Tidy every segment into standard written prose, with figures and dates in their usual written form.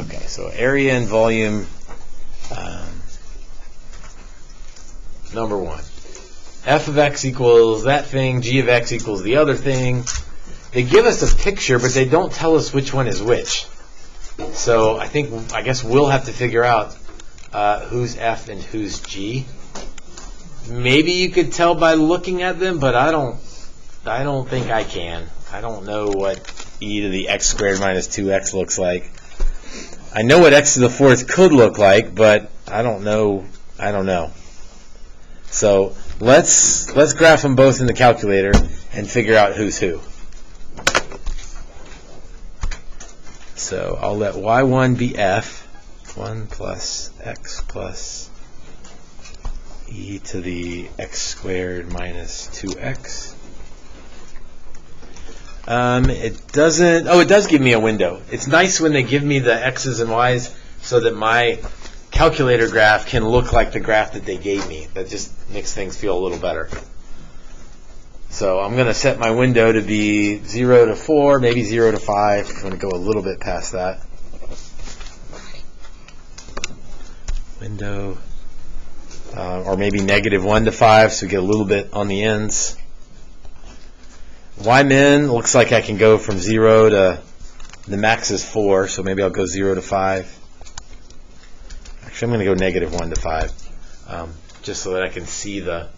Okay, so area and volume, number one. F of x equals that thing, g of x equals the other thing. They give us a picture, but they don't tell us which one is which. So I guess we'll have to figure out who's F and who's G. Maybe you could tell by looking at them, but I don't think I can. I don't know what e to the x squared minus 2x looks like. I know what x to the fourth could look like, but I don't know. So let's graph them both in the calculator and figure out who's who. So I'll let y1 be f, 1 plus x plus e to the x squared minus 2x. It does give me a window. It's nice when they give me the x's and y's so that my calculator graph can look like the graph that they gave me. That just makes things feel a little better. So I'm going to set my window to be 0 to 4, maybe 0 to 5. I'm going to go a little bit past that. Window, or maybe negative 1 to 5, so we get a little bit on the ends. Y-min looks like I can go from 0 to, the max is 4, so maybe I'll go 0 to 5. Actually, I'm going to go negative 1 to 5, just so that I can see the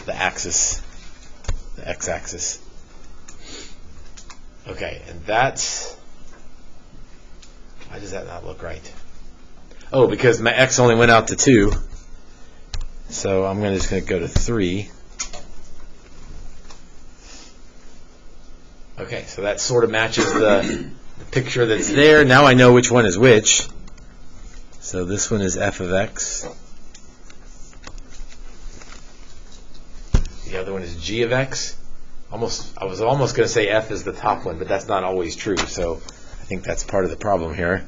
axis, the x-axis. Okay, and that's, why does that not look right? Oh, because my x only went out to 2, so I'm just going to go to 3. Okay, so that sort of matches the picture that's there. Now I know which one is which. So this one is f of x. The other one is g of x. I was almost going to say f is the top one, but that's not always true. So I think that's part of the problem here.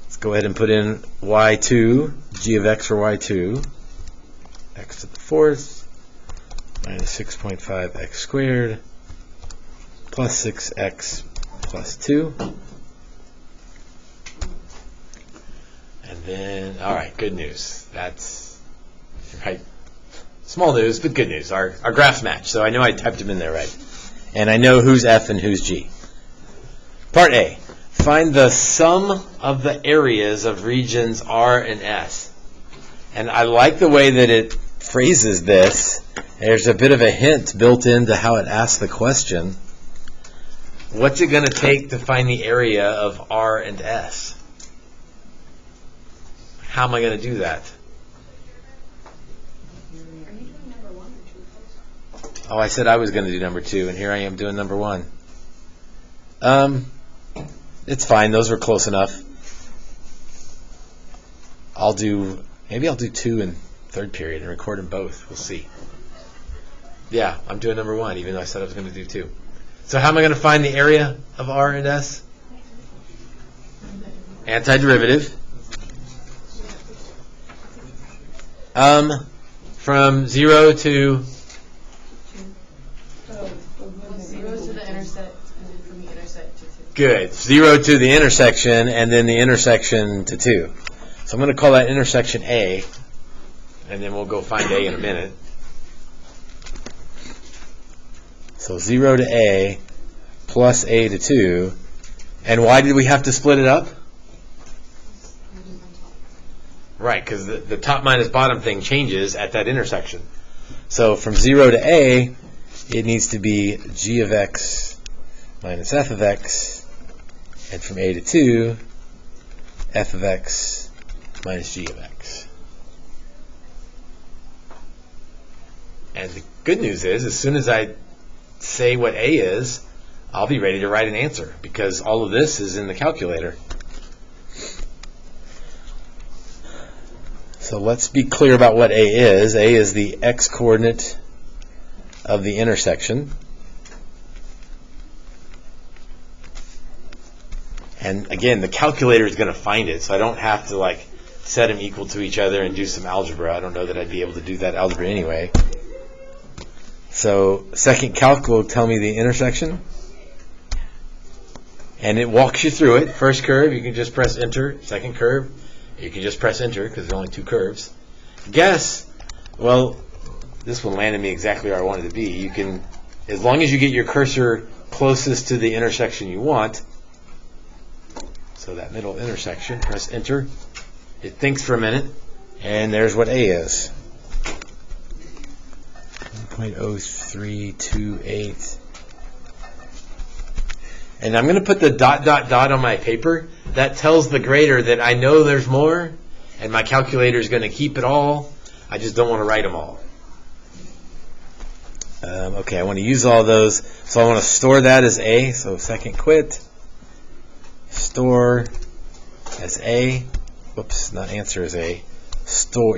Let's go ahead and put in y2, g of x for y2. X to the fourth minus 6.5 x squared plus 6x plus 2. And then, all right, good news. That's right. Small news, but good news. Our graphs match, so I know I typed them in there right. And I know who's F and who's G. Part A. Find the sum of the areas of regions R and S. And I like the way that it phrases this. There's a bit of a hint built into how it asks the question. What's it going to take to find the area of R and S? How am I going to do that? Oh, I said I was going to do number 2, and here I am doing number 1. It's fine. Those were close enough. Maybe I'll do 2 in third period and record them both. We'll see. Yeah, I'm doing number 1, even though I said I was going to do 2. So how am I going to find the area of R and S? Antiderivative. From 0 to... 0 to the intersect, and then from the intersect to 2. Good. 0 to the intersection, and then the intersection to 2. So I'm going to call that intersection A, and then we'll go find A in a minute. So 0 to A plus A to 2. And why did we have to split it up? Right, because the top minus bottom thing changes at that intersection. So from 0 to A, it needs to be g of x minus f of x. And from A to 2, f of x minus g of x. And the good news is, as soon as I say what A is, I'll be ready to write an answer, because all of this is in the calculator. So let's be clear about what A is. A is the x-coordinate of the intersection. And again, the calculator is going to find it, so I don't have to set them equal to each other and do some algebra. I don't know that I'd be able to do that algebra anyway. So second calc will tell me the intersection. And it walks you through it. First curve, you can just press enter. Second curve, you can just press enter because there's only 2 curves. Guess, well, this one landed me exactly where I wanted to be. You can, as long as you get your cursor closest to the intersection you want, so that middle intersection, press enter. It thinks for a minute, and there's what A is. 1.0328. And I'm going to put the ... on my paper. That tells the grader that I know there's more, and my calculator is going to keep it all. I just don't want to write them all. Okay, I want to use all those. So I want to store that as A. So second quit. Store as A. Whoops, not answer as A. Store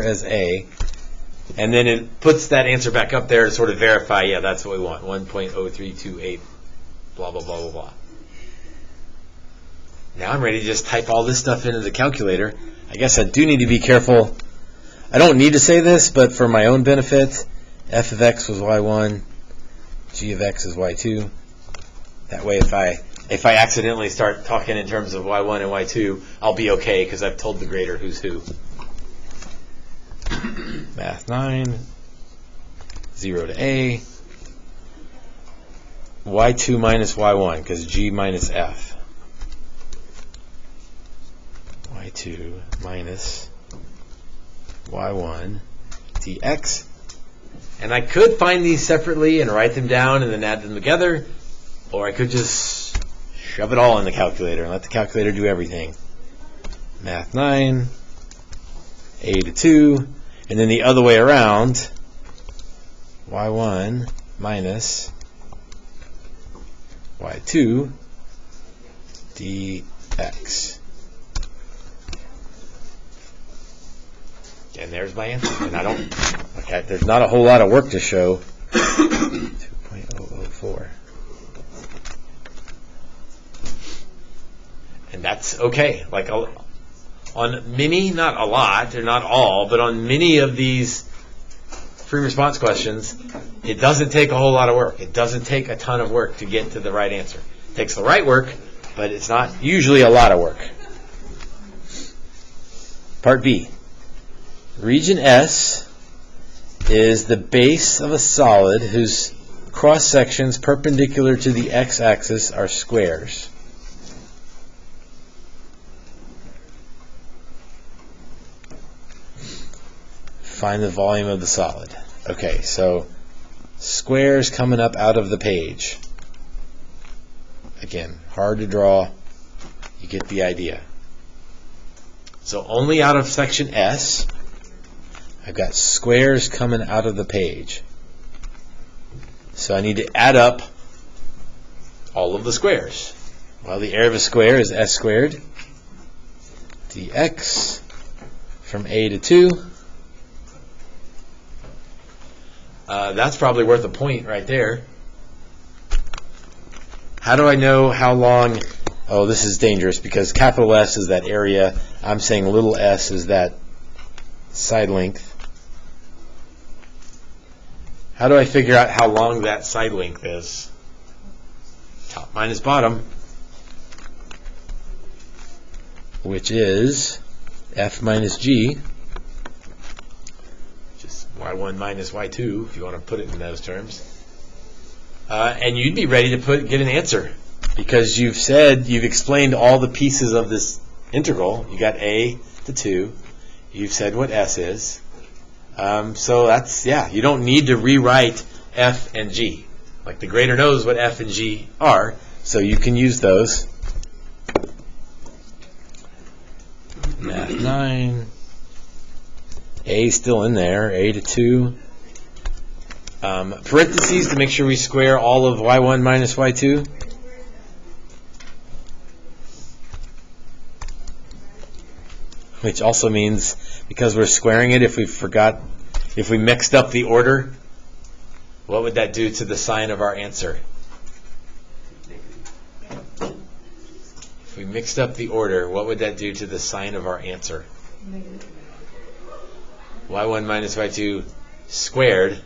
as A. And then it puts that answer back up there to sort of verify, yeah, that's what we want. 1.0328. Blah, blah, blah, blah, blah. Now I'm ready to just type all this stuff into the calculator. I guess I do need to be careful. I don't need to say this, but for my own benefit, f of x was y1, g of x is y2. That way if I accidentally start talking in terms of y1 and y2, I'll be okay because I've told the grader who's who. Math 9, 0 to A. y2 minus y1, because g minus f. y2 minus y1 dx. And I could find these separately and write them down and then add them together, or I could just shove it all in the calculator and let the calculator do everything. Math 9, A to 2, and then the other way around, y1 minus y2 dx. And there's my answer. And there's not a whole lot of work to show. 2.004. And that's okay. Like on many, not a lot, or not all, but on many of these free response questions, it doesn't take a whole lot of work. It doesn't take a ton of work to get to the right answer. It takes the right work, but it's not usually a lot of work. Part B. Region S is the base of a solid whose cross sections perpendicular to the x-axis are squares. Find the volume of the solid. Okay, so squares coming up out of the page. Again, hard to draw. You get the idea. So only out of section S, I've got squares coming out of the page. So I need to add up all of the squares. Well, the area of a square is s squared dx from A to 2. That's probably worth a point right there. How do I know how long? Oh, this is dangerous because capital S is that area. I'm saying little s is that side length. How do I figure out how long that side length is? Top minus bottom, which is f minus g, just y1 minus y2, if you want to put it in those terms. And you'd be ready to get an answer because you've explained all the pieces of this integral. You got a to 2. You've said what s is. So that's, you don't need to rewrite f and g. Like the grader knows what f and g are, so you can use those. Math 9. A still in there, a to 2. Parentheses to make sure we square all of y1 minus y2. Which also means, because we're squaring it, if we mixed up the order, what would that do to the sign of our answer? If we mixed up the order, what would that do to the sign of our answer? Negative. y1 minus y2 squared,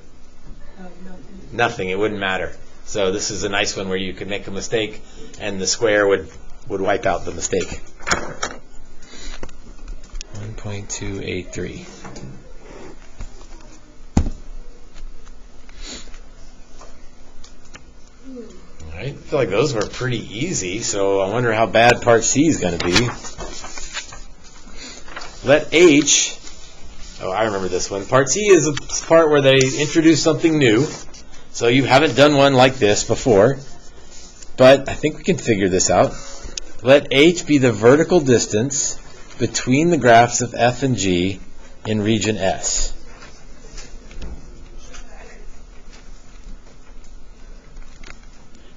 Oh, nothing. nothing, it wouldn't matter. So this is a nice one where you could make a mistake and the square would wipe out the mistake. 1.283. All right, I feel like those were pretty easy, so I wonder how bad part C is going to be. Let H, oh, I remember this one. Part C is a part where they introduce something new. So you haven't done one like this before, but I think we can figure this out. Let H be the vertical distance between the graphs of F and G in region S.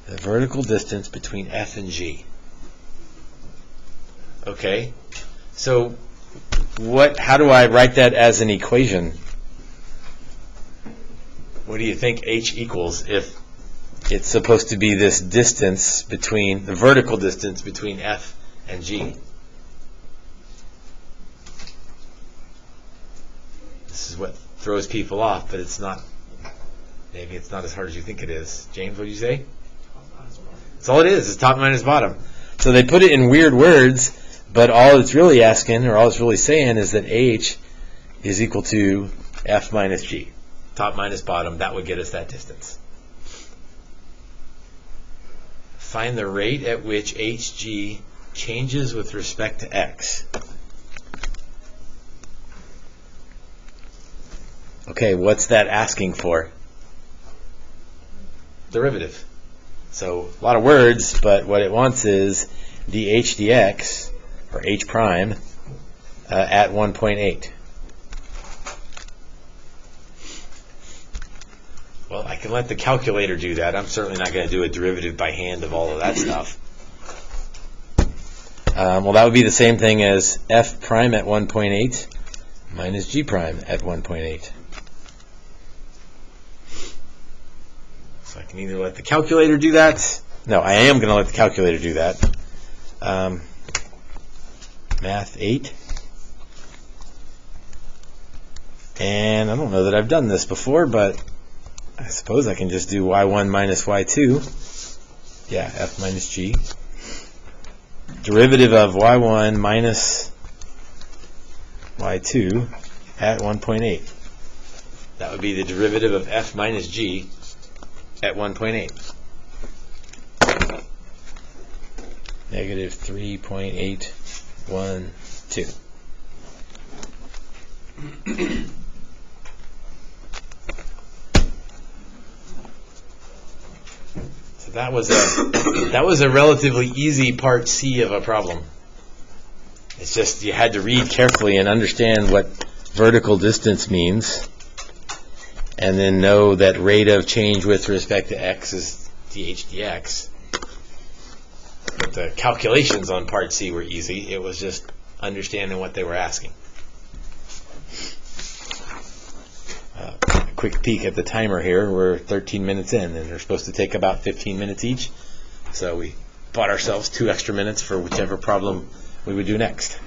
The vertical distance between F and G. Okay, so how do I write that as an equation? What do you think H equals if it's supposed to be this distance between, the vertical distance between F and G? This is what throws people off, but it's not, maybe it's not as hard as you think it is. James, what do you say? That's all it is top minus bottom. So they put it in weird words, but all it's really asking, or all it's really saying, is that H is equal to F minus G. Top minus bottom, that would get us that distance. Find the rate at which HG changes with respect to X. Okay, what's that asking for? Derivative. So a lot of words, but what it wants is dh dx, or h prime, at 1.8. Well, I can let the calculator do that. I'm certainly not going to do a derivative by hand of all of that stuff. Well, that would be the same thing as f prime at 1.8 minus g prime at 1.8. So I can either let the calculator do that. No, I am going to let the calculator do that. Math 8. And I don't know that I've done this before, but I suppose I can just do y1 minus y2. Yeah, f minus g. Derivative of y1 minus y2 at 1.8. That would be the derivative of f minus g at 1.8. Negative 3.812. So that was a relatively easy part C of a problem. It's just you had to read carefully and understand what vertical distance means, and then know that rate of change with respect to x is dh dx. But the calculations on part C were easy. It was just understanding what they were asking. A quick peek at the timer here. We're 13 minutes in, and they're supposed to take about 15 minutes each. So we bought ourselves 2 extra minutes for whichever problem we would do next.